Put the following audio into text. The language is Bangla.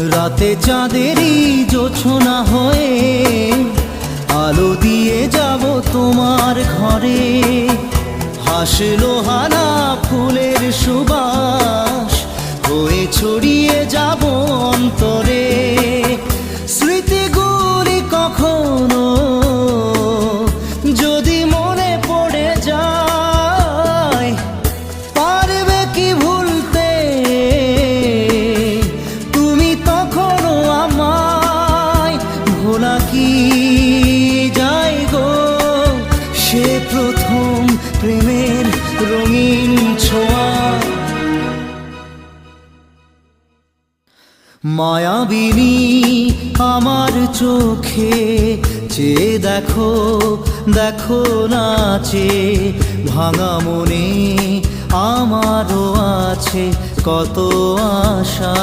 রাতে চাঁদেরই জোছনা হয়ে আলো দিয়ে যাব তোমার ঘরে। হাসলো হানা ফুলের সুবাস হয়ে ছড়িয়ে যাব অন্তরে। স্মৃতিগুলি কখনো যদি মনে পড়ে যায়, পারবে কি ভুলতে তুমি তখনও আমায়? ভোলা কি যায় গো সে প্রথম প্রেমের রঙিন ছোঁয়া। মায়াবিনী আমার চোখে চেয়ে দেখো, দেখো নাচে ভাঙা মনে আমারও আছে কত আশা।